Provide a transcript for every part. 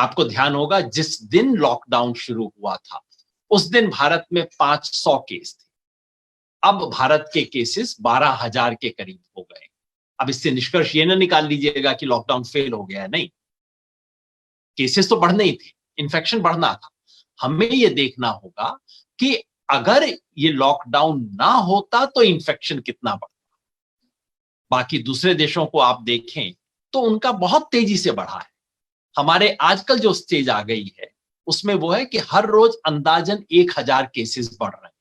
आपको ध्यान होगा जिस दिन लॉकडाउन शुरू हुआ था उस दिन भारत में 500 केस थे। अब भारत के केसेस 12,000 के करीब हो गए। अब इससे निष्कर्ष ये ना निकाल लीजिएगा कि लॉकडाउन फेल हो गया है, नहीं, केसेस तो बढ़ने ही थे, इन्फेक्शन बढ़ना था। हमें ये देखना होगा कि अगर ये लॉकडाउन ना होता तो इन्फेक्शन कितना बढ़ता। बाकी दूसरे देशों को आप देखें तो उनका बहुत तेजी से बढ़ा है। हमारे आजकल जो स्टेज आ गई है उसमें वो है कि हर रोज अंदाजन 1,000 केसेस बढ़ रहे हैं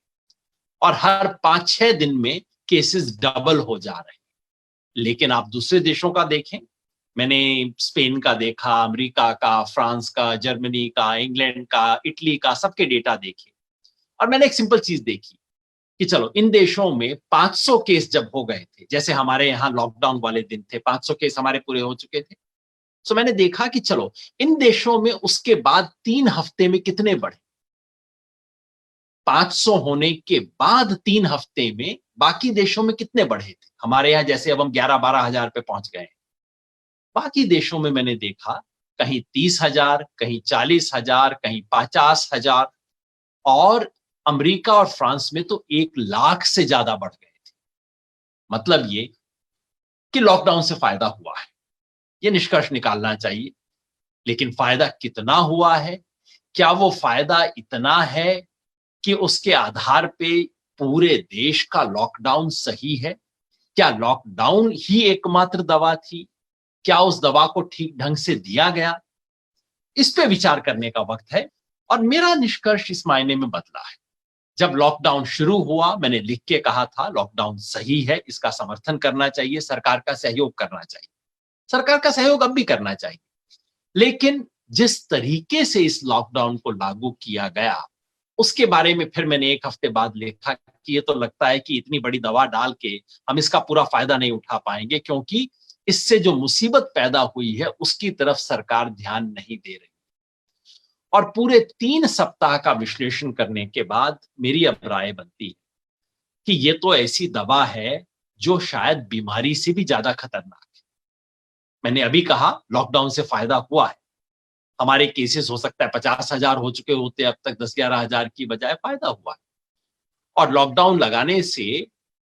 और हर 5-6 दिन में केसेस डबल हो जा रहे हैं। लेकिन आप दूसरे देशों का देखें, मैंने स्पेन का देखा, अमेरिका का, फ्रांस का, जर्मनी का, इंग्लैंड का, इटली का, सबके डेटा देखे और मैंने एक सिंपल चीज देखी कि चलो इन देशों में 500 केस जब हो गए थे, जैसे हमारे यहाँ लॉकडाउन वाले दिन थे, 500 केस हमारे पूरे हो चुके थे, तो मैंने देखा कि चलो इन देशों में उसके बाद 3 हफ्ते में कितने बढ़े। 500 होने के बाद 3 हफ्ते में बाकी देशों में कितने बढ़े थे। हमारे यहाँ जैसे अब हम 11-12 हजार पे पहुंच गए। बाकी देशों में मैंने देखा कहीं 30,000, कहीं 40,000, कहीं 50,000 और अमेरिका और फ्रांस में तो 1,00,000 से ज्यादा बढ़ गए थे। मतलब ये कि लॉकडाउन से फायदा हुआ है, ये निष्कर्ष निकालना चाहिए। लेकिन फायदा कितना हुआ है? क्या वो फायदा इतना है कि उसके आधार पे पूरे देश का लॉकडाउन सही है? क्या लॉकडाउन ही एकमात्र दवा थी? क्या उस दवा को ठीक ढंग से दिया गया? इस पे विचार करने का वक्त है और मेरा निष्कर्ष इस मायने में बदला है। जब लॉकडाउन शुरू हुआ मैंने लिख के कहा था लॉकडाउन सही है, इसका समर्थन करना चाहिए, सरकार का सहयोग करना चाहिए। सरकार का सहयोग अब भी करना चाहिए। लेकिन जिस तरीके से इस लॉकडाउन को लागू किया गया उसके बारे में फिर मैंने 1 हफ्ते बाद लिखा कि ये तो लगता है कि इतनी बड़ी दवा डाल के हम इसका पूरा फायदा नहीं उठा पाएंगे, क्योंकि इससे जो मुसीबत पैदा हुई है उसकी तरफ सरकार ध्यान नहीं दे रही। और पूरे 3 सप्ताह का विश्लेषण करने के बाद मेरी अब राय बनती है कि ये तो ऐसी दवा है जो शायद बीमारी से भी ज्यादा खतरनाक है। मैंने अभी कहा लॉकडाउन से फायदा हुआ है, हमारे केसेस हो सकता है 50,000 हो चुके होते अब तक, 10-11 हजार की बजाय फायदा हुआ है। और लॉकडाउन लगाने से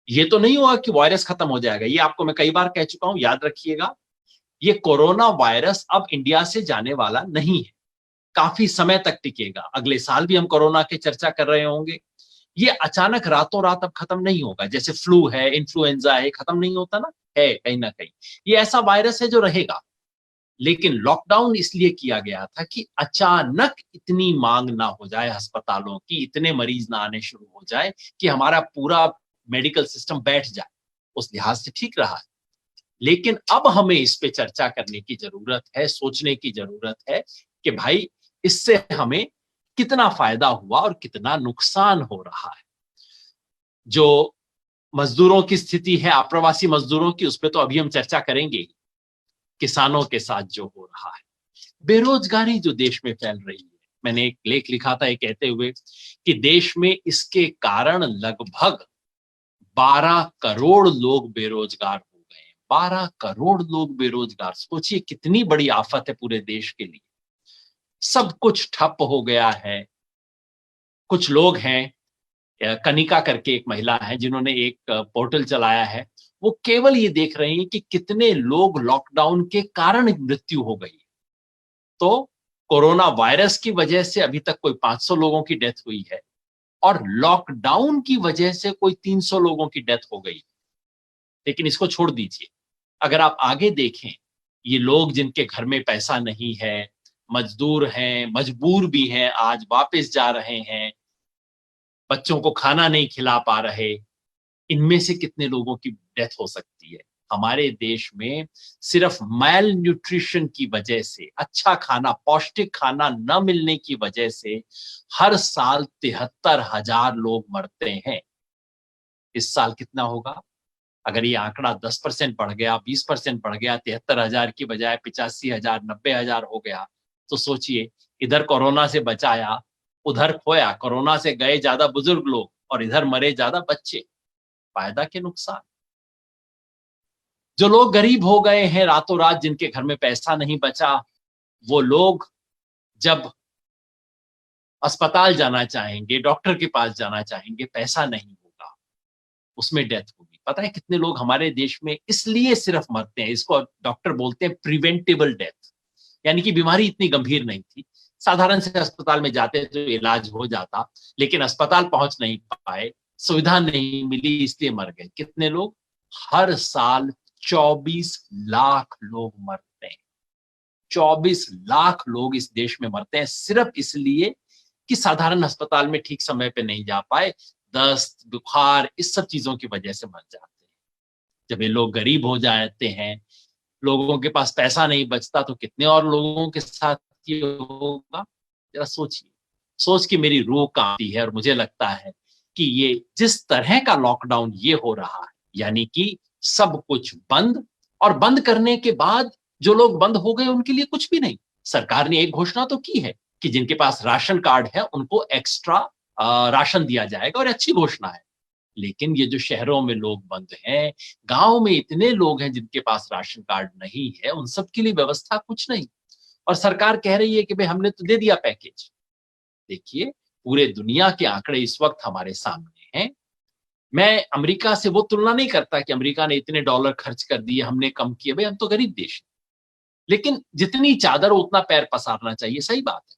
ये तो नहीं हुआ कि वायरस खत्म हो जाएगा। ये आपको मैं कई बार कह चुका हूं, याद रखिएगा, ये कोरोना वायरस अब इंडिया से जाने वाला नहीं है, काफी समय तक टिकेगा। अगले साल भी हम कोरोना की चर्चा कर रहे होंगे। ये अचानक रातों रात अब खत्म नहीं होगा, जैसे फ्लू है, इन्फ्लुएंजा है, खत्म नहीं होता ना, है कहीं ना कहीं। ये ऐसा वायरस है जो रहेगा। लेकिन लॉकडाउन इसलिए किया गया था कि अचानक इतनी मांग ना हो जाए अस्पतालों की, इतने मरीज ना आने शुरू हो जाए कि हमारा पूरा मेडिकल सिस्टम बैठ जाए। उस लिहाज से ठीक रहा है। लेकिन अब हमें इस पे चर्चा करने की जरूरत है, सोचने की जरूरत है कि भाई इससे हमें कितना फायदा हुआ और कितना नुकसान हो रहा है। जो मजदूरों की स्थिति है, अप्रवासी मजदूरों की, उस पर तो अभी हम चर्चा करेंगे। किसानों के साथ जो हो रहा है, बेरोजगारी जो देश में फैल रही है, मैंने एक लेख लिखा था ये कहते हुए कि देश में इसके कारण लगभग 12 करोड़ लोग बेरोजगार हो गए हैं। 12 करोड़ लोग बेरोजगार, सोचिए कितनी बड़ी आफत है पूरे देश के लिए। सब कुछ ठप हो गया है। कुछ लोग हैं, कनिका करके एक महिला है जिन्होंने एक पोर्टल चलाया है, वो केवल ये देख रहे हैं कि कितने लोग लॉकडाउन के कारण मृत्यु हो गई। तो कोरोना वायरस की वजह से अभी तक कोई 500 लोगों की डेथ हुई है और लॉकडाउन की वजह से कोई 300 लोगों की डेथ हो गई। लेकिन इसको छोड़ दीजिए, अगर आप आगे देखें, ये लोग जिनके घर में पैसा नहीं है, मजदूर हैं, मजबूर भी हैं, आज वापस जा रहे हैं, बच्चों को खाना नहीं खिला पा रहे, इनमें से कितने लोगों की डेथ हो सकती है। हमारे देश में सिर्फ मैल न्यूट्रिशन की वजह से, अच्छा खाना, पौष्टिक खाना न मिलने की वजह से हर साल 73,000 लोग मरते हैं। इस साल कितना होगा? अगर ये आंकड़ा 10% बढ़ गया, 20% बढ़ गया, 73,000 की बजाय 85,000, 90,000 हो गया, तो सोचिए, इधर कोरोना से बचाया, उधर खोया। कोरोना से गए ज्यादा बुजुर्ग लोग और इधर मरे ज्यादा बच्चे। फायदा के नुकसान? जो लोग गरीब हो गए हैं रातों रात, जिनके घर में पैसा नहीं बचा, वो लोग जब अस्पताल जाना चाहेंगे, डॉक्टर के पास जाना चाहेंगे, पैसा नहीं होगा, उसमें डेथ होगी। पता है कितने लोग हमारे देश में इसलिए सिर्फ मरते हैं, इसको डॉक्टर बोलते हैं प्रिवेंटेबल डेथ, यानी कि बीमारी इतनी गंभीर नहीं थी, साधारण से अस्पताल में जाते तो इलाज हो जाता, लेकिन अस्पताल पहुंच नहीं पाए, सुविधा नहीं मिली, इसलिए मर गए। कितने लोग? हर साल 24 लाख लोग मरते हैं। 24 लाख लोग इस देश में मरते हैं सिर्फ इसलिए कि साधारण अस्पताल में ठीक समय पे नहीं जा पाए, दस्त, बुखार, इस सब चीजों की वजह से मर जाते हैं। जब ये लोग गरीब हो जाते हैं, लोगों के पास पैसा नहीं बचता, तो कितने और लोगों के साथ ये होगा? जरा सोचिए। सोच के मेरी रूह कांपती है और मुझे लगता है कि ये जिस तरह का लॉकडाउन ये हो रहा है, यानी कि सब कुछ बंद, और बंद करने के बाद जो लोग बंद हो गए उनके लिए कुछ भी नहीं। सरकार ने एक घोषणा तो की है कि जिनके पास राशन कार्ड है उनको एक्स्ट्रा राशन दिया जाएगा, और अच्छी घोषणा है। लेकिन ये जो शहरों में लोग बंद हैं, गांव में इतने लोग हैं जिनके पास राशन कार्ड नहीं है, उन सब के लिए व्यवस्था कुछ नहीं। और सरकार कह रही है कि भाई हमने तो दे दिया पैकेज। देखिए, पूरे दुनिया के आंकड़े इस वक्त हमारे सामने हैं। मैं अमेरिका से वो तुलना नहीं करता कि अमेरिका ने इतने डॉलर खर्च कर दिए, हमने कम किए। भाई हम तो गरीब देश हैं, लेकिन जितनी चादर हो उतना पैर पसारना चाहिए, सही बात है।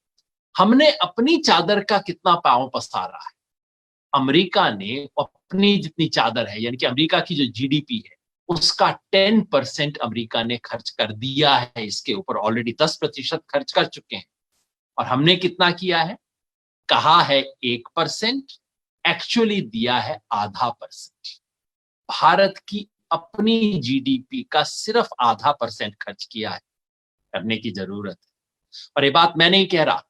हमने अपनी चादर का कितना पांव पसारा है? अमेरिका ने अपनी जितनी चादर है, यानी कि अमेरिका की जो जीडीपी है, उसका 10% अमेरिका ने खर्च कर दिया है इसके ऊपर, ऑलरेडी 10% खर्च कर चुके हैं। और हमने कितना किया है? कहा है 1%, एक्चुअली दिया है आधा परसेंट। भारत की अपनी जीडीपी का सिर्फ आधा परसेंट खर्च किया है। करने की जरूरत है। और ये बात मैं नहीं कह रहा,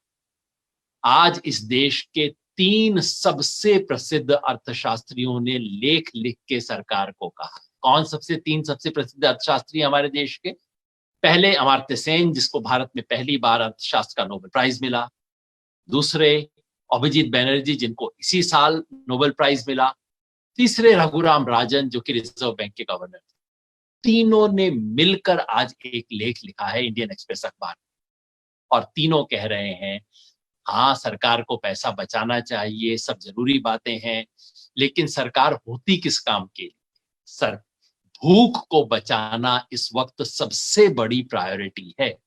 आज इस देश के 3 सबसे प्रसिद्ध अर्थशास्त्रियों ने लेख लिख के सरकार को कहा। कौन सबसे 3 सबसे प्रसिद्ध अर्थशास्त्री हमारे देश के? पहले अमर्त्य सेन, जिसको भारत में पहली बार अर्थशास्त्र का नोबेल प्राइज मिला। दूसरे अभिजीत बैनर्जी, जिनको इसी साल नोबेल प्राइज मिला। तीसरे रघुराम राजन, जो कि रिजर्व बैंक के गवर्नर थे। तीनों ने मिलकर आज एक लेख लिखा है इंडियन एक्सप्रेस अखबार में, और तीनों कह रहे हैं हाँ, सरकार को पैसा बचाना चाहिए, सब जरूरी बातें हैं, लेकिन सरकार होती किस काम के लिए? सर, भूख को बचाना इस वक्त सबसे बड़ी प्रायोरिटी है।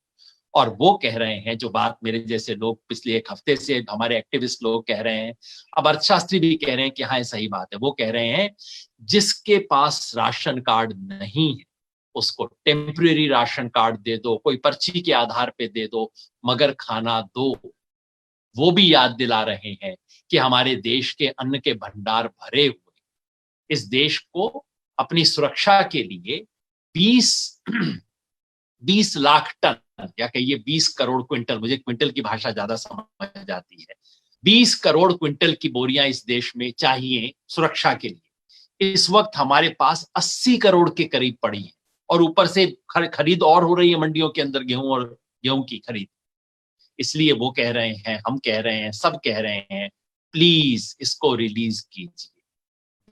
और वो कह रहे हैं, जो बात मेरे जैसे लोग पिछले एक हफ्ते से हमारे एक्टिविस्ट लोग कह रहे हैं, अब अर्थशास्त्री भी कह रहे हैं कि हाँ सही बात है। वो कह रहे हैं जिसके पास राशन कार्ड नहीं है उसको टेम्परेरी राशन कार्ड दे दो, कोई पर्ची के आधार पे दे दो, मगर खाना दो। वो भी याद दिला रहे हैं कि हमारे देश के अन्न के भंडार भरे हुए, इस देश को अपनी सुरक्षा के लिए 20 लाख टन, या कहिए 20 करोड़ क्विंटल, मुझे क्विंटल की भाषा ज्यादा समझ जाती है, 20 करोड़ क्विंटल की बोरियां इस देश में चाहिए सुरक्षा के लिए। इस वक्त हमारे पास 80 करोड़ के करीब पड़ी है, और ऊपर से खरीद और हो रही है मंडियों के अंदर, गेहूं की खरीद। इसलिए वो कह रहे हैं, हम कह रहे हैं, सब कह रहे हैं, प्लीज इसको रिलीज कीजिए,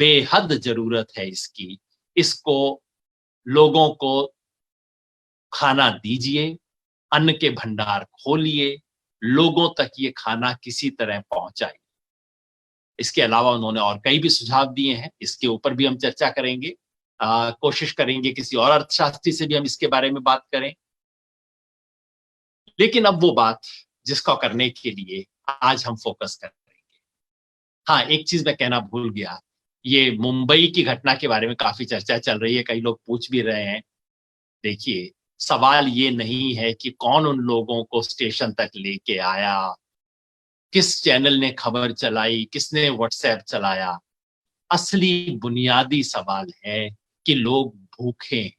बेहद जरूरत है इसकी। इसको लोगों को खाना दीजिए, अन्न के भंडार खोलिए, लोगों तक ये खाना किसी तरह पहुंचाइए। इसके अलावा उन्होंने और कई भी सुझाव दिए हैं, इसके ऊपर भी हम चर्चा करेंगे। कोशिश करेंगे किसी और अर्थशास्त्री से भी हम इसके बारे में बात करें। लेकिन अब वो बात जिसको करने के लिए आज हम फोकस कर रहे हैं। हाँ, एक चीज मैं कहना भूल गया, ये मुंबई की घटना के बारे में काफी चर्चा चल रही है, कई लोग पूछ भी रहे हैं। देखिए, सवाल ये नहीं है कि कौन उन लोगों को स्टेशन तक लेके आया, किस चैनल ने खबर चलाई, किसने व्हाट्सएप चलाया। असली बुनियादी सवाल है कि लोग भूखे हैं,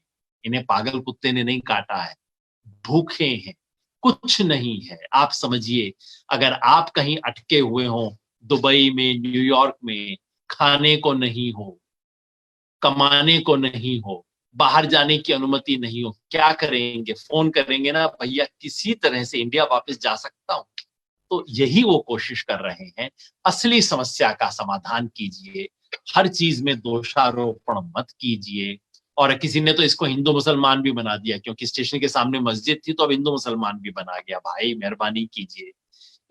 इन्हें पागल कुत्ते ने नहीं काटा है, भूखे हैं, कुछ नहीं है। आप समझिए, अगर आप कहीं अटके हुए हो दुबई में, न्यूयॉर्क में, खाने को नहीं हो, कमाने को नहीं हो, बाहर जाने की अनुमति नहीं हो, क्या करेंगे? फोन करेंगे ना, भैया किसी तरह से इंडिया वापस जा सकता हूं। तो यही वो कोशिश कर रहे हैं। असली समस्या का समाधान कीजिए, हर चीज में दोषारोपण मत कीजिए। और किसी ने तो इसको हिंदू मुसलमान भी बना दिया, क्योंकि स्टेशन के सामने मस्जिद थी तो अब हिंदू मुसलमान भी बना गया। भाई मेहरबानी कीजिए,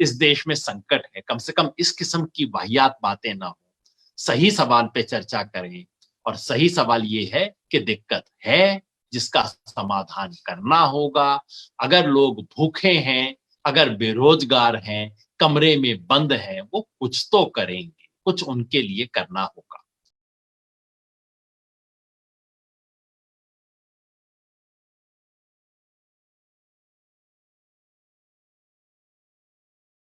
इस देश में संकट है, कम से कम इस किस्म की वाहियात बातें ना हो, सही सवाल पे चर्चा करें। और सही सवाल ये है कि दिक्कत है जिसका समाधान करना होगा। अगर लोग भूखे हैं, अगर बेरोजगार हैं, कमरे में बंद हैं, वो कुछ तो करेंगे, कुछ उनके लिए करना होगा।